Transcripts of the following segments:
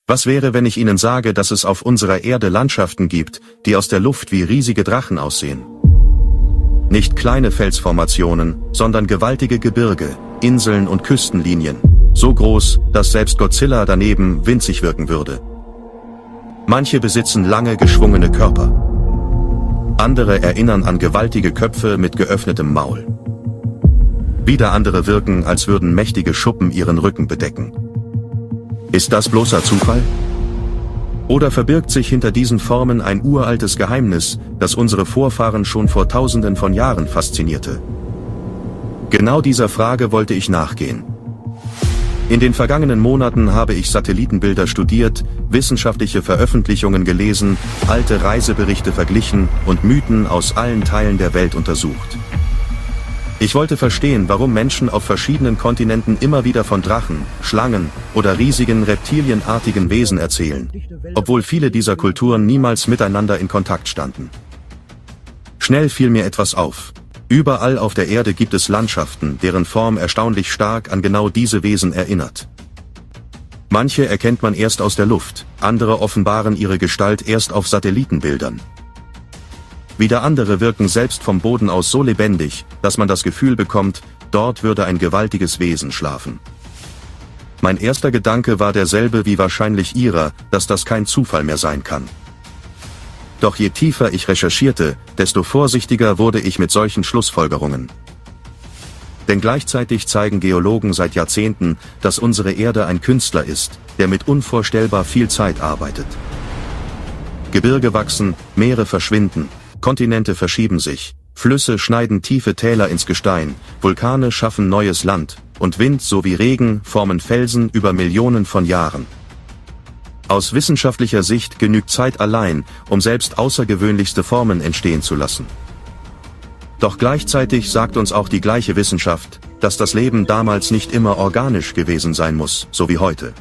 Was wäre, wenn ich Ihnen sage, dass es auf unserer Erde Landschaften gibt, die aus der Luft wie riesige Drachen aussehen? Nicht kleine Felsformationen, sondern gewaltige Gebirge, Inseln und Küstenlinien, so groß, dass selbst Godzilla daneben winzig wirken würde. Manche besitzen lange geschwungene Körper. Andere erinnern an gewaltige Köpfe mit geöffnetem Maul. Wieder andere wirken, als würden mächtige Schuppen ihren Rücken bedecken. Ist das bloßer Zufall? Oder verbirgt sich hinter diesen Formen ein uraltes Geheimnis, das unsere Vorfahren schon vor Tausenden von Jahren faszinierte? Genau dieser Frage wollte ich nachgehen. In den vergangenen Monaten habe ich Satellitenbilder studiert, wissenschaftliche Veröffentlichungen gelesen, alte Reiseberichte verglichen und Mythen aus allen Teilen der Welt untersucht. Ich wollte verstehen, warum Menschen auf verschiedenen Kontinenten immer wieder von Drachen, Schlangen oder riesigen reptilienartigen Wesen erzählen, obwohl viele dieser Kulturen niemals miteinander in Kontakt standen. Schnell fiel mir etwas auf. Überall auf der Erde gibt es Landschaften, deren Form erstaunlich stark an genau diese Wesen erinnert. Manche erkennt man erst aus der Luft, andere offenbaren ihre Gestalt erst auf Satellitenbildern. Wieder andere wirken selbst vom Boden aus so lebendig, dass man das Gefühl bekommt, dort würde ein gewaltiges Wesen schlafen. Mein erster Gedanke war derselbe wie wahrscheinlich Ihrer, dass das kein Zufall mehr sein kann. Doch je tiefer ich recherchierte, desto vorsichtiger wurde ich mit solchen Schlussfolgerungen. Denn gleichzeitig zeigen Geologen seit Jahrzehnten, dass unsere Erde ein Künstler ist, der mit unvorstellbar viel Zeit arbeitet. Gebirge wachsen, Meere verschwinden, Kontinente verschieben sich, Flüsse schneiden tiefe Täler ins Gestein, Vulkane schaffen neues Land, und Wind sowie Regen formen Felsen über Millionen von Jahren. Aus wissenschaftlicher Sicht genügt Zeit allein, um selbst außergewöhnlichste Formen entstehen zu lassen. Doch gleichzeitig sagt uns auch die gleiche Wissenschaft, dass das Leben damals nicht immer organisch gewesen sein muss, so wie heute.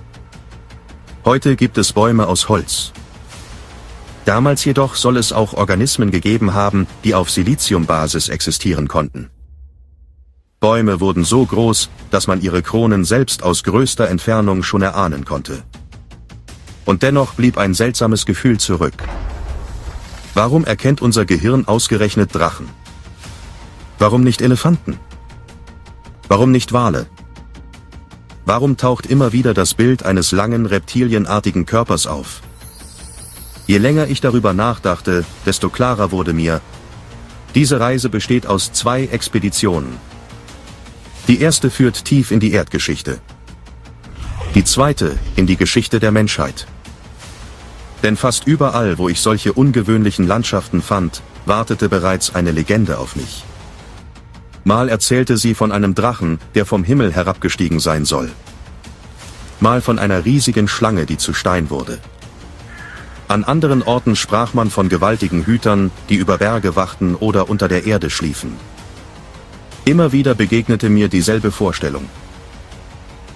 Heute gibt es Bäume aus Holz. Damals jedoch soll es auch Organismen gegeben haben, die auf Siliziumbasis existieren konnten. Bäume wurden so groß, dass man ihre Kronen selbst aus größter Entfernung schon erahnen konnte. Und dennoch blieb ein seltsames Gefühl zurück. Warum erkennt unser Gehirn ausgerechnet Drachen? Warum nicht Elefanten? Warum nicht Wale? Warum taucht immer wieder das Bild eines langen reptilienartigen Körpers auf? Je länger ich darüber nachdachte, desto klarer wurde mir, diese Reise besteht aus 2 Expeditionen. Die erste führt tief in die Erdgeschichte. Die zweite in die Geschichte der Menschheit. Denn fast überall, wo ich solche ungewöhnlichen Landschaften fand, wartete bereits eine Legende auf mich. Mal erzählte sie von einem Drachen, der vom Himmel herabgestiegen sein soll. Mal von einer riesigen Schlange, die zu Stein wurde. An anderen Orten sprach man von gewaltigen Hütern, die über Berge wachten oder unter der Erde schliefen. Immer wieder begegnete mir dieselbe Vorstellung.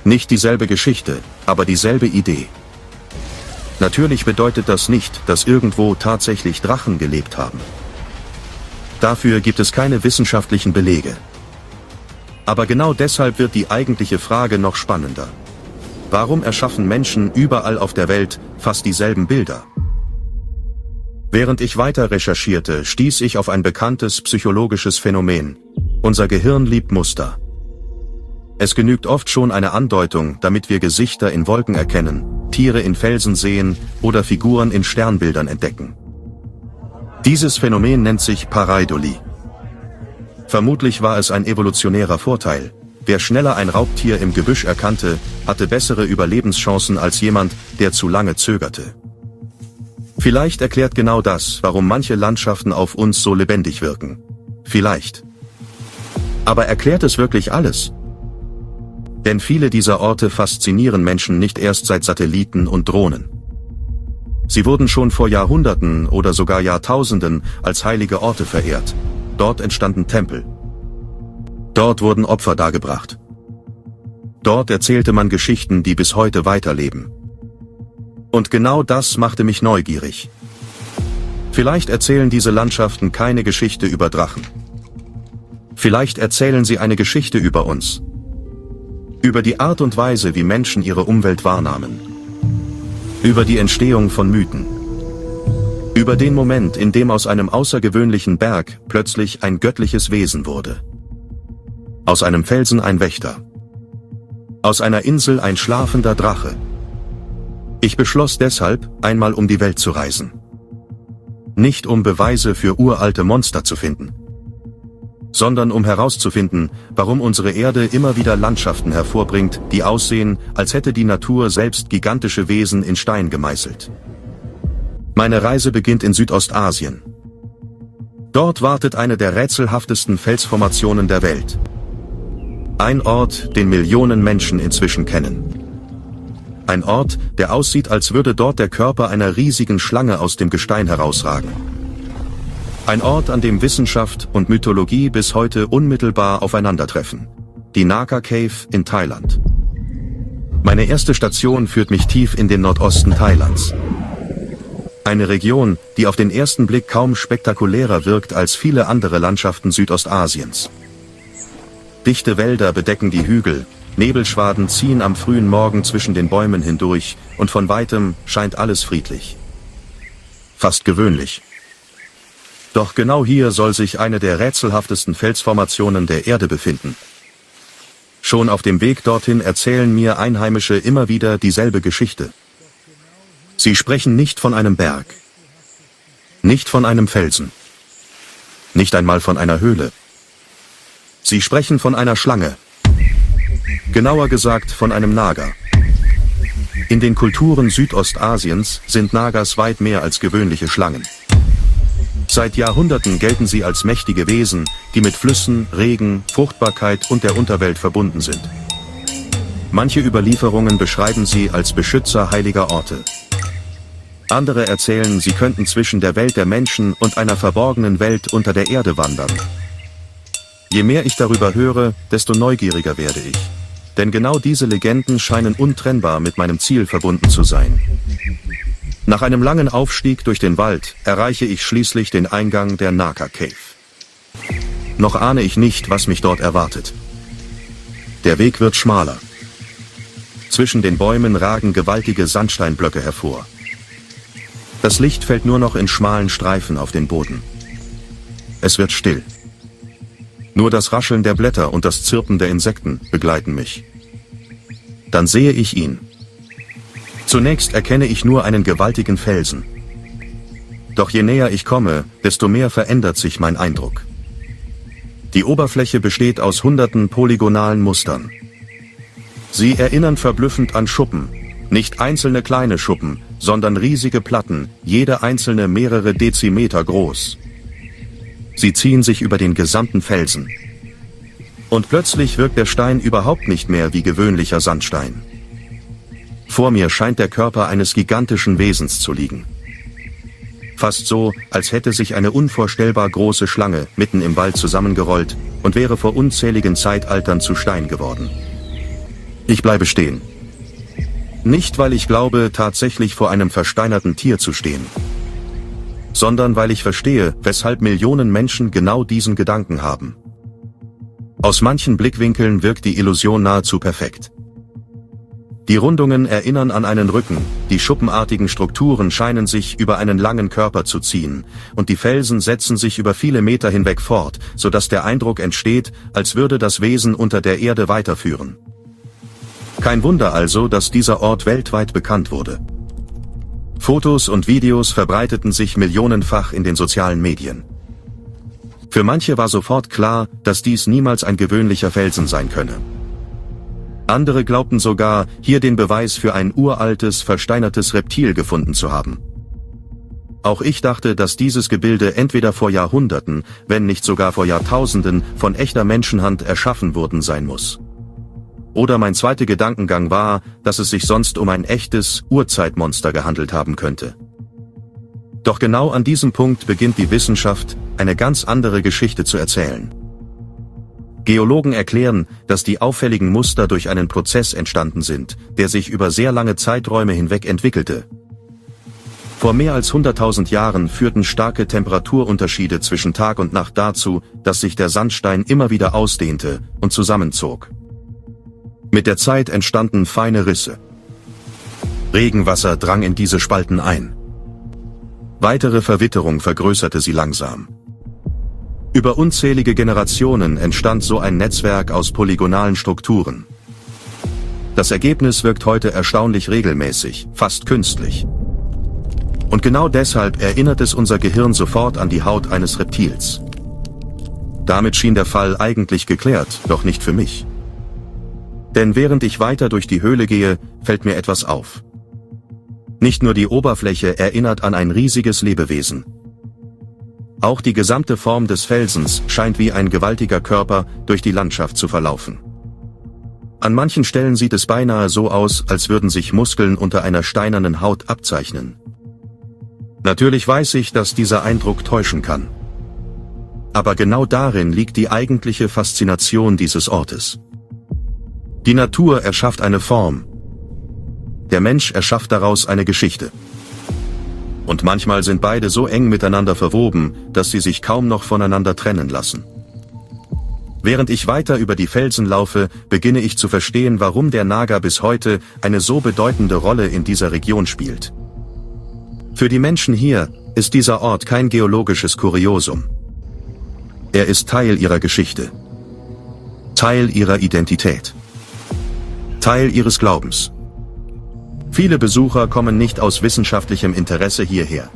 Nicht dieselbe Geschichte, aber dieselbe Idee. Natürlich bedeutet das nicht, dass irgendwo tatsächlich Drachen gelebt haben. Dafür gibt es keine wissenschaftlichen Belege. Aber genau deshalb wird die eigentliche Frage noch spannender. Warum erschaffen Menschen überall auf der Welt fast dieselben Bilder? Während ich weiter recherchierte, stieß ich auf ein bekanntes psychologisches Phänomen. Unser Gehirn liebt Muster. Es genügt oft schon eine Andeutung, damit wir Gesichter in Wolken erkennen, Tiere in Felsen sehen oder Figuren in Sternbildern entdecken. Dieses Phänomen nennt sich Pareidolie. Vermutlich war es ein evolutionärer Vorteil. Wer schneller ein Raubtier im Gebüsch erkannte, hatte bessere Überlebenschancen als jemand, der zu lange zögerte. Vielleicht erklärt genau das, warum manche Landschaften auf uns so lebendig wirken. Vielleicht. Aber erklärt es wirklich alles? Denn viele dieser Orte faszinieren Menschen nicht erst seit Satelliten und Drohnen. Sie wurden schon vor Jahrhunderten oder sogar Jahrtausenden als heilige Orte verehrt. Dort entstanden Tempel. Dort wurden Opfer dargebracht. Dort erzählte man Geschichten, die bis heute weiterleben. Und genau das machte mich neugierig. Vielleicht erzählen diese Landschaften keine Geschichte über Drachen. Vielleicht erzählen sie eine Geschichte über uns. Über die Art und Weise, wie Menschen ihre Umwelt wahrnahmen. Über die Entstehung von Mythen. Über den Moment, in dem aus einem außergewöhnlichen Berg plötzlich ein göttliches Wesen wurde. Aus einem Felsen ein Wächter. Aus einer Insel ein schlafender Drache. Ich beschloss deshalb, einmal um die Welt zu reisen. Nicht um Beweise für uralte Monster zu finden, sondern um herauszufinden, warum unsere Erde immer wieder Landschaften hervorbringt, die aussehen, als hätte die Natur selbst gigantische Wesen in Stein gemeißelt. Meine Reise beginnt in Südostasien. Dort wartet eine der rätselhaftesten Felsformationen der Welt. Ein Ort, den Millionen Menschen inzwischen kennen. Ein Ort, der aussieht, als würde dort der Körper einer riesigen Schlange aus dem Gestein herausragen. Ein Ort, an dem Wissenschaft und Mythologie bis heute unmittelbar aufeinandertreffen. Die Naka Cave in Thailand. Meine erste Station führt mich tief in den Nordosten Thailands. Eine Region, die auf den ersten Blick kaum spektakulärer wirkt als viele andere Landschaften Südostasiens. Dichte Wälder bedecken die Hügel, Nebelschwaden ziehen am frühen Morgen zwischen den Bäumen hindurch und von weitem scheint alles friedlich. Fast gewöhnlich. Doch genau hier soll sich eine der rätselhaftesten Felsformationen der Erde befinden. Schon auf dem Weg dorthin erzählen mir Einheimische immer wieder dieselbe Geschichte. Sie sprechen nicht von einem Berg, nicht von einem Felsen, nicht einmal von einer Höhle. Sie sprechen von einer Schlange, genauer gesagt von einem Naga. In den Kulturen Südostasiens sind Nagas weit mehr als gewöhnliche Schlangen. Seit Jahrhunderten gelten sie als mächtige Wesen, die mit Flüssen, Regen, Fruchtbarkeit und der Unterwelt verbunden sind. Manche Überlieferungen beschreiben sie als Beschützer heiliger Orte. Andere erzählen, sie könnten zwischen der Welt der Menschen und einer verborgenen Welt unter der Erde wandern. Je mehr ich darüber höre, desto neugieriger werde ich. Denn genau diese Legenden scheinen untrennbar mit meinem Ziel verbunden zu sein. Nach einem langen Aufstieg durch den Wald erreiche ich schließlich den Eingang der Naka Cave. Noch ahne ich nicht, was mich dort erwartet. Der Weg wird schmaler. Zwischen den Bäumen ragen gewaltige Sandsteinblöcke hervor. Das Licht fällt nur noch in schmalen Streifen auf den Boden. Es wird still. Nur das Rascheln der Blätter und das Zirpen der Insekten begleiten mich. Dann sehe ich ihn. Zunächst erkenne ich nur einen gewaltigen Felsen. Doch je näher ich komme, desto mehr verändert sich mein Eindruck. Die Oberfläche besteht aus hunderten polygonalen Mustern. Sie erinnern verblüffend an Schuppen, nicht einzelne kleine Schuppen, sondern riesige Platten, jede einzelne mehrere Dezimeter groß. Sie ziehen sich über den gesamten Felsen. Und plötzlich wirkt der Stein überhaupt nicht mehr wie gewöhnlicher Sandstein. Vor mir scheint der Körper eines gigantischen Wesens zu liegen. Fast so, als hätte sich eine unvorstellbar große Schlange mitten im Wald zusammengerollt und wäre vor unzähligen Zeitaltern zu Stein geworden. Ich bleibe stehen. Nicht, weil ich glaube, tatsächlich vor einem versteinerten Tier zu stehen, sondern weil ich verstehe, weshalb Millionen Menschen genau diesen Gedanken haben. Aus manchen Blickwinkeln wirkt die Illusion nahezu perfekt. Die Rundungen erinnern an einen Rücken, die schuppenartigen Strukturen scheinen sich über einen langen Körper zu ziehen, und die Felsen setzen sich über viele Meter hinweg fort, sodass der Eindruck entsteht, als würde das Wesen unter der Erde weiterführen. Kein Wunder also, dass dieser Ort weltweit bekannt wurde. Fotos und Videos verbreiteten sich millionenfach in den sozialen Medien. Für manche war sofort klar, dass dies niemals ein gewöhnlicher Felsen sein könne. Andere glaubten sogar, hier den Beweis für ein uraltes, versteinertes Reptil gefunden zu haben. Auch ich dachte, dass dieses Gebilde entweder vor Jahrhunderten, wenn nicht sogar vor Jahrtausenden, von echter Menschenhand erschaffen worden sein muss. Oder mein zweiter Gedankengang war, dass es sich sonst um ein echtes Urzeitmonster gehandelt haben könnte. Doch genau an diesem Punkt beginnt die Wissenschaft, eine ganz andere Geschichte zu erzählen. Geologen erklären, dass die auffälligen Muster durch einen Prozess entstanden sind, der sich über sehr lange Zeiträume hinweg entwickelte. Vor mehr als 100.000 Jahren führten starke Temperaturunterschiede zwischen Tag und Nacht dazu, dass sich der Sandstein immer wieder ausdehnte und zusammenzog. Mit der Zeit entstanden feine Risse. Regenwasser drang in diese Spalten ein. Weitere Verwitterung vergrößerte sie langsam. Über unzählige Generationen entstand so ein Netzwerk aus polygonalen Strukturen. Das Ergebnis wirkt heute erstaunlich regelmäßig, fast künstlich. Und genau deshalb erinnert es unser Gehirn sofort an die Haut eines Reptils. Damit schien der Fall eigentlich geklärt, doch nicht für mich. Denn während ich weiter durch die Höhle gehe, fällt mir etwas auf. Nicht nur die Oberfläche erinnert an ein riesiges Lebewesen. Auch die gesamte Form des Felsens scheint wie ein gewaltiger Körper durch die Landschaft zu verlaufen. An manchen Stellen sieht es beinahe so aus, als würden sich Muskeln unter einer steinernen Haut abzeichnen. Natürlich weiß ich, dass dieser Eindruck täuschen kann. Aber genau darin liegt die eigentliche Faszination dieses Ortes. Die Natur erschafft eine Form. Der Mensch erschafft daraus eine Geschichte. Und manchmal sind beide so eng miteinander verwoben, dass sie sich kaum noch voneinander trennen lassen. Während ich weiter über die Felsen laufe, beginne ich zu verstehen, warum der Naga bis heute eine so bedeutende Rolle in dieser Region spielt. Für die Menschen hier ist dieser Ort kein geologisches Kuriosum. Er ist Teil ihrer Geschichte, Teil ihrer Identität, Teil ihres Glaubens. Viele Besucher kommen nicht aus wissenschaftlichem Interesse hierher.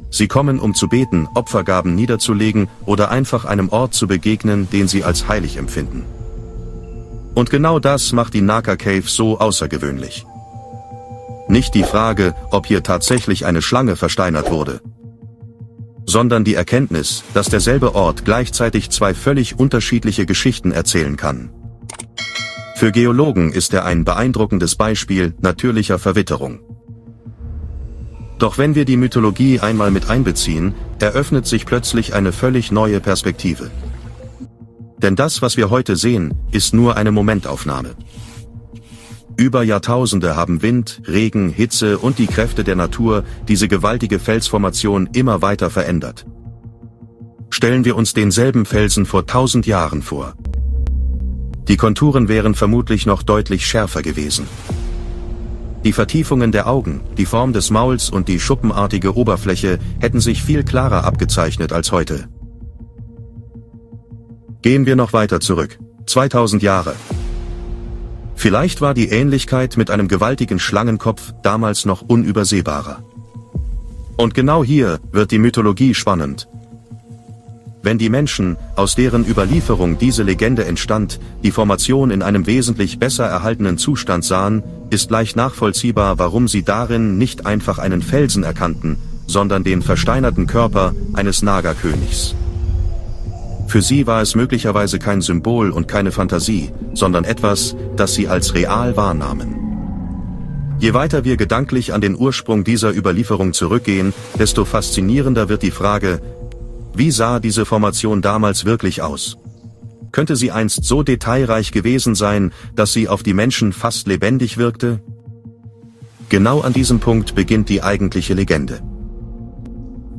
Sie kommen, um zu beten, Opfergaben niederzulegen oder einfach einem Ort zu begegnen, den sie als heilig empfinden. Und genau das macht die Naka Cave so außergewöhnlich. Nicht die Frage, ob hier tatsächlich eine Schlange versteinert wurde, sondern die Erkenntnis, dass derselbe Ort gleichzeitig zwei völlig unterschiedliche Geschichten erzählen kann. Für Geologen ist er ein beeindruckendes Beispiel natürlicher Verwitterung. Doch wenn wir die Mythologie einmal mit einbeziehen, eröffnet sich plötzlich eine völlig neue Perspektive. Denn das, was wir heute sehen, ist nur eine Momentaufnahme. Über Jahrtausende haben Wind, Regen, Hitze und die Kräfte der Natur diese gewaltige Felsformation immer weiter verändert. Stellen wir uns denselben Felsen vor 1000 Jahren vor. Die Konturen wären vermutlich noch deutlich schärfer gewesen. Die Vertiefungen der Augen, die Form des Mauls und die schuppenartige Oberfläche hätten sich viel klarer abgezeichnet als heute. Gehen wir noch weiter zurück, 2000 Jahre. Vielleicht war die Ähnlichkeit mit einem gewaltigen Schlangenkopf damals noch unübersehbarer. Und genau hier wird die Mythologie spannend. Wenn die Menschen, aus deren Überlieferung diese Legende entstand, die Formation in einem wesentlich besser erhaltenen Zustand sahen, ist leicht nachvollziehbar, warum sie darin nicht einfach einen Felsen erkannten, sondern den versteinerten Körper eines Naga-Königs. Für sie war es möglicherweise kein Symbol und keine Fantasie, sondern etwas, das sie als real wahrnahmen. Je weiter wir gedanklich an den Ursprung dieser Überlieferung zurückgehen, desto faszinierender wird die Frage: Wie sah diese Formation damals wirklich aus? Könnte sie einst so detailreich gewesen sein, dass sie auf die Menschen fast lebendig wirkte? Genau an diesem Punkt beginnt die eigentliche Legende.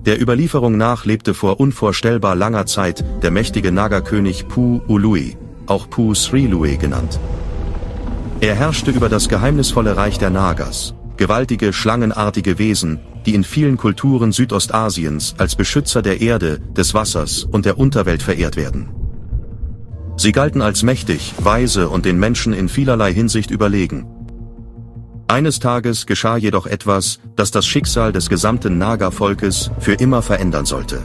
Der Überlieferung nach lebte vor unvorstellbar langer Zeit der mächtige Naga-König Pu Ului, auch Pu Srilui genannt. Er herrschte über das geheimnisvolle Reich der Nagas, gewaltige schlangenartige Wesen, die in vielen Kulturen Südostasiens als Beschützer der Erde, des Wassers und der Unterwelt verehrt werden. Sie galten als mächtig, weise und den Menschen in vielerlei Hinsicht überlegen. Eines Tages geschah jedoch etwas, das das Schicksal des gesamten Naga-Volkes für immer verändern sollte.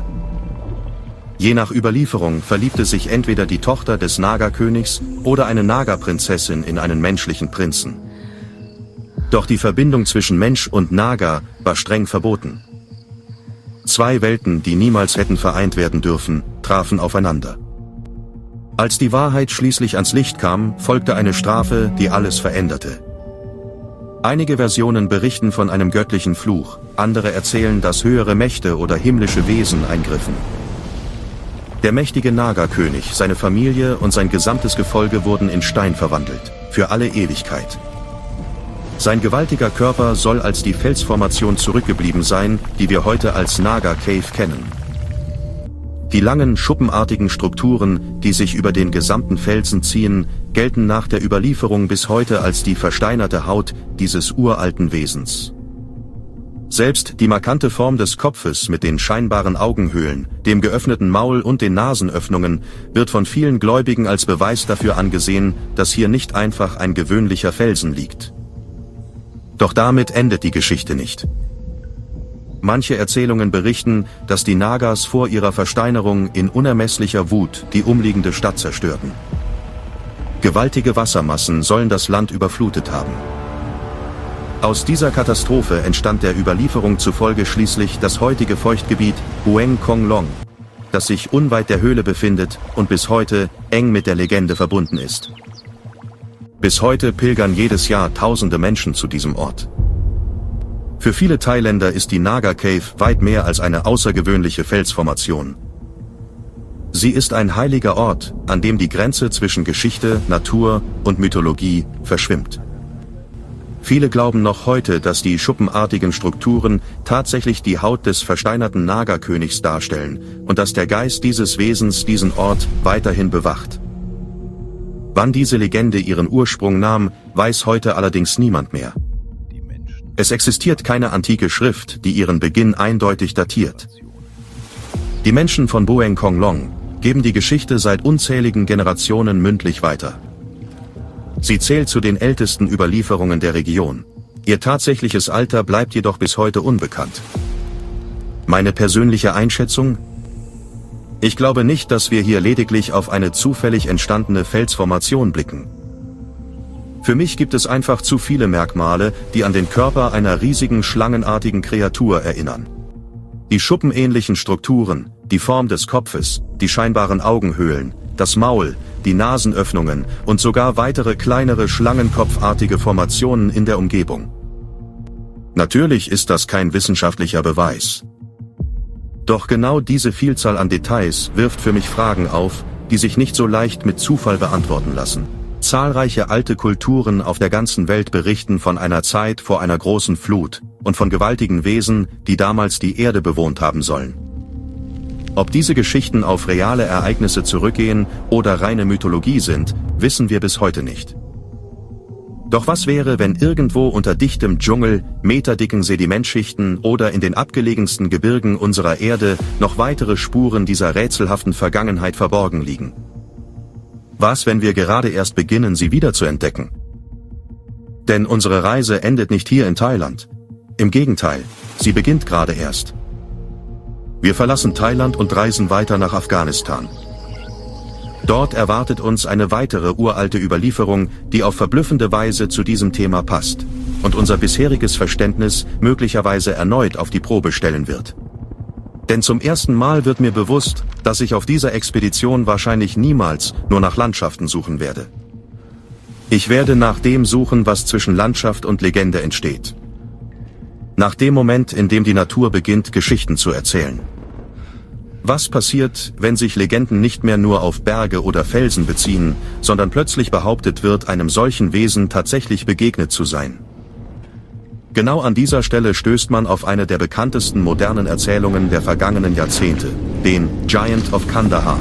Je nach Überlieferung verliebte sich entweder die Tochter des Naga-Königs oder eine Naga-Prinzessin in einen menschlichen Prinzen. Doch die Verbindung zwischen Mensch und Naga war streng verboten. Zwei Welten, die niemals hätten vereint werden dürfen, trafen aufeinander. Als die Wahrheit schließlich ans Licht kam, folgte eine Strafe, die alles veränderte. Einige Versionen berichten von einem göttlichen Fluch, andere erzählen, dass höhere Mächte oder himmlische Wesen eingriffen. Der mächtige Naga-König, seine Familie und sein gesamtes Gefolge wurden in Stein verwandelt, für alle Ewigkeit. Sein gewaltiger Körper soll als die Felsformation zurückgeblieben sein, die wir heute als Naga Cave kennen. Die langen, schuppenartigen Strukturen, die sich über den gesamten Felsen ziehen, gelten nach der Überlieferung bis heute als die versteinerte Haut dieses uralten Wesens. Selbst die markante Form des Kopfes mit den scheinbaren Augenhöhlen, dem geöffneten Maul und den Nasenöffnungen wird von vielen Gläubigen als Beweis dafür angesehen, dass hier nicht einfach ein gewöhnlicher Felsen liegt. Doch damit endet die Geschichte nicht. Manche Erzählungen berichten, dass die Nagas vor ihrer Versteinerung in unermesslicher Wut die umliegende Stadt zerstörten. Gewaltige Wassermassen sollen das Land überflutet haben. Aus dieser Katastrophe entstand der Überlieferung zufolge schließlich das heutige Feuchtgebiet Bueng Kong Long, das sich unweit der Höhle befindet und bis heute eng mit der Legende verbunden ist. Bis heute pilgern jedes Jahr tausende Menschen zu diesem Ort. Für viele Thailänder ist die Naga Cave weit mehr als eine außergewöhnliche Felsformation. Sie ist ein heiliger Ort, an dem die Grenze zwischen Geschichte, Natur und Mythologie verschwimmt. Viele glauben noch heute, dass die schuppenartigen Strukturen tatsächlich die Haut des versteinerten Naga-Königs darstellen und dass der Geist dieses Wesens diesen Ort weiterhin bewacht. Wann diese Legende ihren Ursprung nahm, weiß heute allerdings niemand mehr. Es existiert keine antike Schrift, die ihren Beginn eindeutig datiert. Die Menschen von Bueng Kong Long geben die Geschichte seit unzähligen Generationen mündlich weiter. Sie zählt zu den ältesten Überlieferungen der Region. Ihr tatsächliches Alter bleibt jedoch bis heute unbekannt. Meine persönliche Einschätzung? Ich glaube nicht, dass wir hier lediglich auf eine zufällig entstandene Felsformation blicken. Für mich gibt es einfach zu viele Merkmale, die an den Körper einer riesigen schlangenartigen Kreatur erinnern. Die schuppenähnlichen Strukturen, die Form des Kopfes, die scheinbaren Augenhöhlen, das Maul, die Nasenöffnungen und sogar weitere kleinere schlangenkopfartige Formationen in der Umgebung. Natürlich ist das kein wissenschaftlicher Beweis. Doch genau diese Vielzahl an Details wirft für mich Fragen auf, die sich nicht so leicht mit Zufall beantworten lassen. Zahlreiche alte Kulturen auf der ganzen Welt berichten von einer Zeit vor einer großen Flut und von gewaltigen Wesen, die damals die Erde bewohnt haben sollen. Ob diese Geschichten auf reale Ereignisse zurückgehen oder reine Mythologie sind, wissen wir bis heute nicht. Doch was wäre, wenn irgendwo unter dichtem Dschungel, meterdicken Sedimentschichten oder in den abgelegensten Gebirgen unserer Erde noch weitere Spuren dieser rätselhaften Vergangenheit verborgen liegen? Was, wenn wir gerade erst beginnen, sie wiederzuentdecken? Denn unsere Reise endet nicht hier in Thailand. Im Gegenteil, sie beginnt gerade erst. Wir verlassen Thailand und reisen weiter nach Afghanistan. Dort erwartet uns eine weitere uralte Überlieferung, die auf verblüffende Weise zu diesem Thema passt und unser bisheriges Verständnis möglicherweise erneut auf die Probe stellen wird. Denn zum ersten Mal wird mir bewusst, dass ich auf dieser Expedition wahrscheinlich niemals nur nach Landschaften suchen werde. Ich werde nach dem suchen, was zwischen Landschaft und Legende entsteht. Nach dem Moment, in dem die Natur beginnt, Geschichten zu erzählen. Was passiert, wenn sich Legenden nicht mehr nur auf Berge oder Felsen beziehen, sondern plötzlich behauptet wird, einem solchen Wesen tatsächlich begegnet zu sein? Genau an dieser Stelle stößt man auf eine der bekanntesten modernen Erzählungen der vergangenen Jahrzehnte, den Giant of Kandahar.